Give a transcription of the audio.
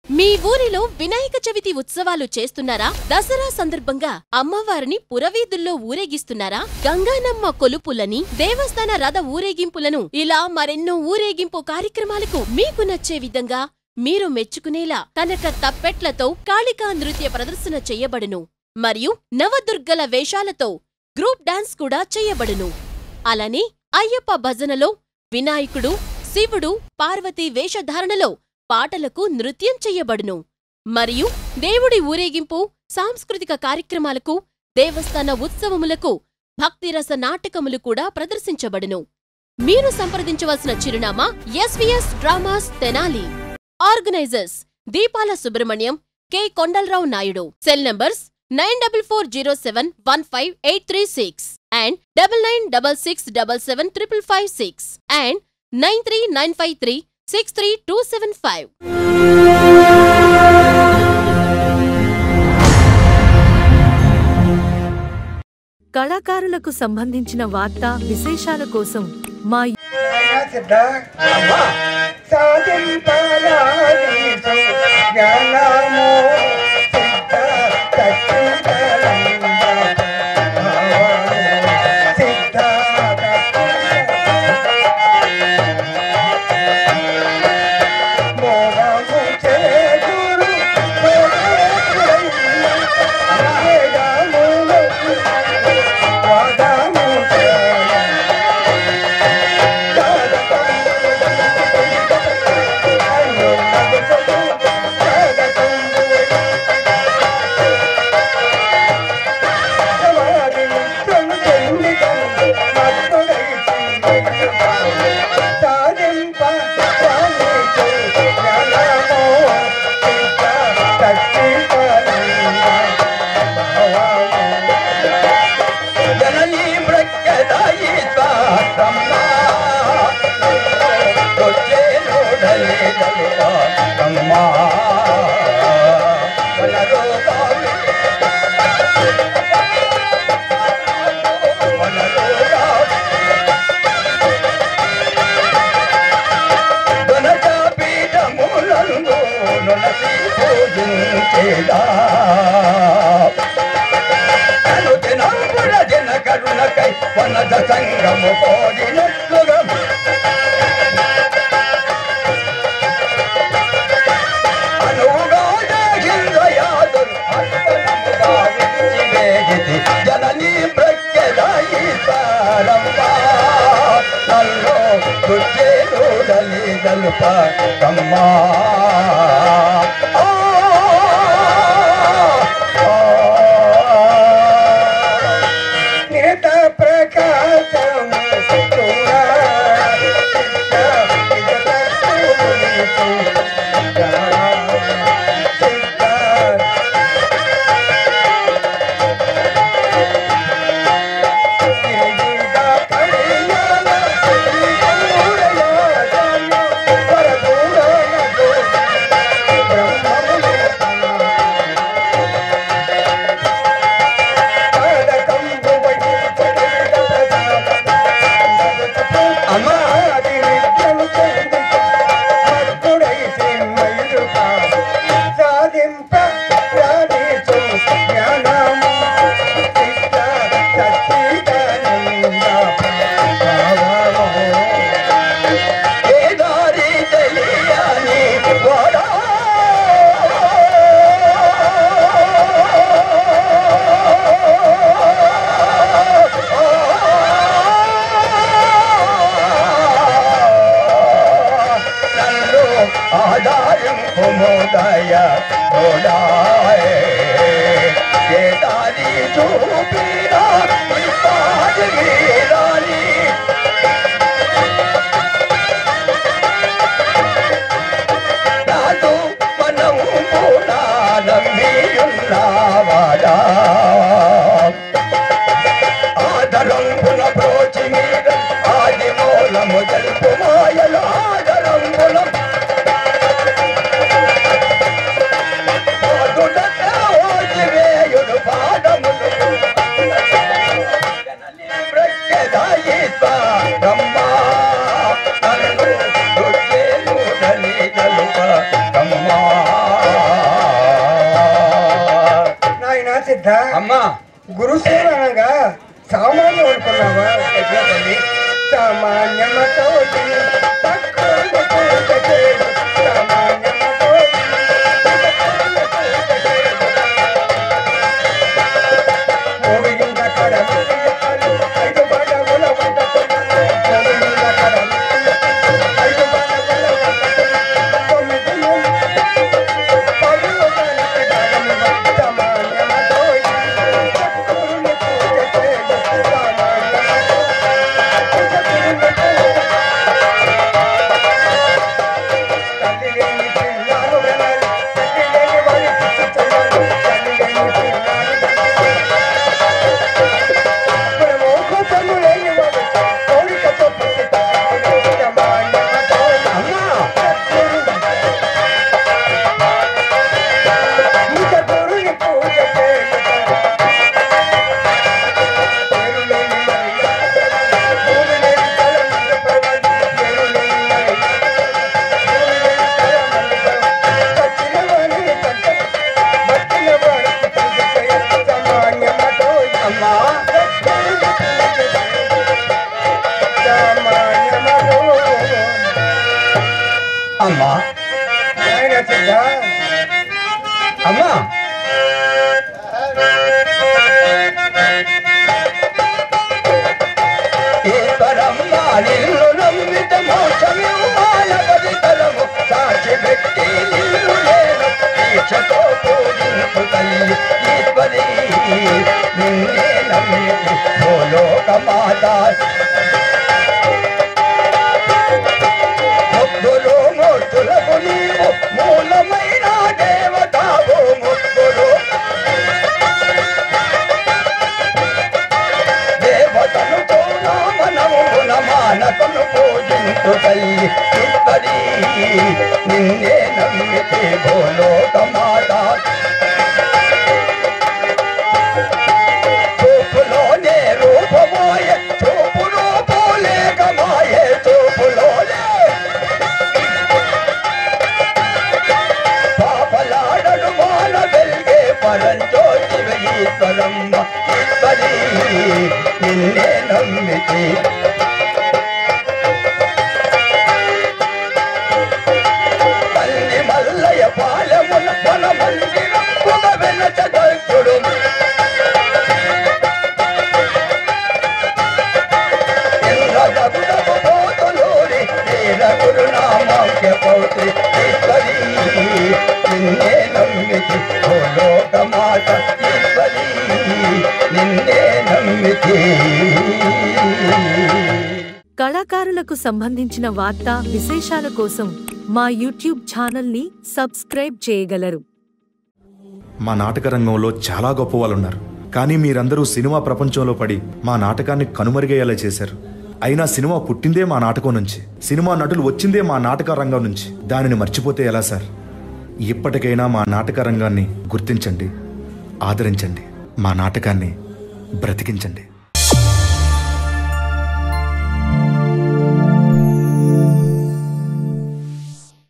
మీ ఊరిలో వినాయక చవితి ఉత్సవాలు చేస్తున్నారా? దసరా సందర్భంగా అమ్మవారిని పురవీధుల్లో ఊరేగిస్తున్నారా? గంగానమ్మ కొలుపులని, దేవస్థాన రథ ఊరేగింపులను ఇలా మరెన్నో ఊరేగింపు కార్యక్రమాలకు మీకు నచ్చే విధంగా మీరు మెచ్చుకునేలా కనక తప్పెట్లతో కాళికా నృత్య ప్రదర్శన చెయ్యబడును. మరియు నవదుర్గల వేషాలతో గ్రూప్ డాన్స్ కూడా చెయ్యబడును. అలానే అయ్యప్ప భజనలో వినాయకుడు, శివుడు, పార్వతీ వేషధారణలో పాటలకు నృత్యం చెయ్యబడును. మరియు దేవుడి ఊరేగింపు, సాంస్కృతిక కార్యక్రమాలకు, దేవస్థాన ఉత్సవములకు భక్తిరస నాటకములు కూడా ప్రదర్శించబడును. మీరు సంప్రదించవలసిన చిరునామా ఎస్వీఎస్ డ్రామాస్ తెనాలి. ఆర్గనైజర్స్ దీపాల Subrahmanyam, K Kondalarao Naidu. Cell numbers 9407155836 and 9966775556 and 939536325. కళాకారులకు సంబంధించిన వార్తా విశేషాల కోసం మా సిద్ధ అమ్మా గురుసేవ అనగా సామాన్యం అనుకున్నావా? సామాన్యమతో అమ్మా సిద్ధ అమ్మా ఈశ్వరమ్మా నిన్ను నమ్మిత మోక్షము మాయపరితలము సాక్షి పెట్టి నిన్ను నేను దీక్షతో పూజించు తల్లి ఈశ్వరి నిన్నే నమ్మితి ఓ లోక మాత ముగ్గురు మూర్తులకు నీవు మూలమైన దేవతావు ముగ్గురు దేవతను కూడా మనము గుణమానకును పూజించు తల్లి ఈశ్వరి నిన్నే నమ్మితే భూలోక మాత చూపులోనే రూపమాయ చూపు రూపులేక మాయే చూపులోనే పాపలాడడు మాన వెల్గే పరంజ్యోతివ ఈశ్వరమ్మ ఈశ్వరి నిన్నే నమ్మితే తల్లి మల్లయ్య పాలమున మన మందిరం ఒక వెనచ దర్శుడు ఇంద్రదగుడకు పోతులూరి వీర గురునామాఖ్య పౌత్రి ఈశ్వరి నిన్నే నమ్మితి ఓ లోక మాత ఈశ్వరి నిన్నే నమ్మితి కళాకారులకు సంబంధించిన వార్తా విశేషాల కోసం మా యూట్యూబ్ ఛానల్ని సబ్స్క్రైబ్ చేయగలరు. మా నాటక రంగంలో చాలా గొప్ప వాళ్ళు ఉన్నారు, కానీ మీరందరూ సినిమా ప్రపంచంలో పడి మా నాటకాన్ని కనుమరుగయ్యేలా చేశారు. అయినా సినిమా పుట్టిందే మా నాటకం నుంచి, సినిమా నటులు వచ్చిందే మా నాటక రంగం నుంచి. దానిని మర్చిపోతే ఎలా సార్? ఇప్పటికైనా మా నాటక రంగాన్ని గుర్తించండి, ఆదరించండి, మా నాటకాన్ని బ్రతికించండి.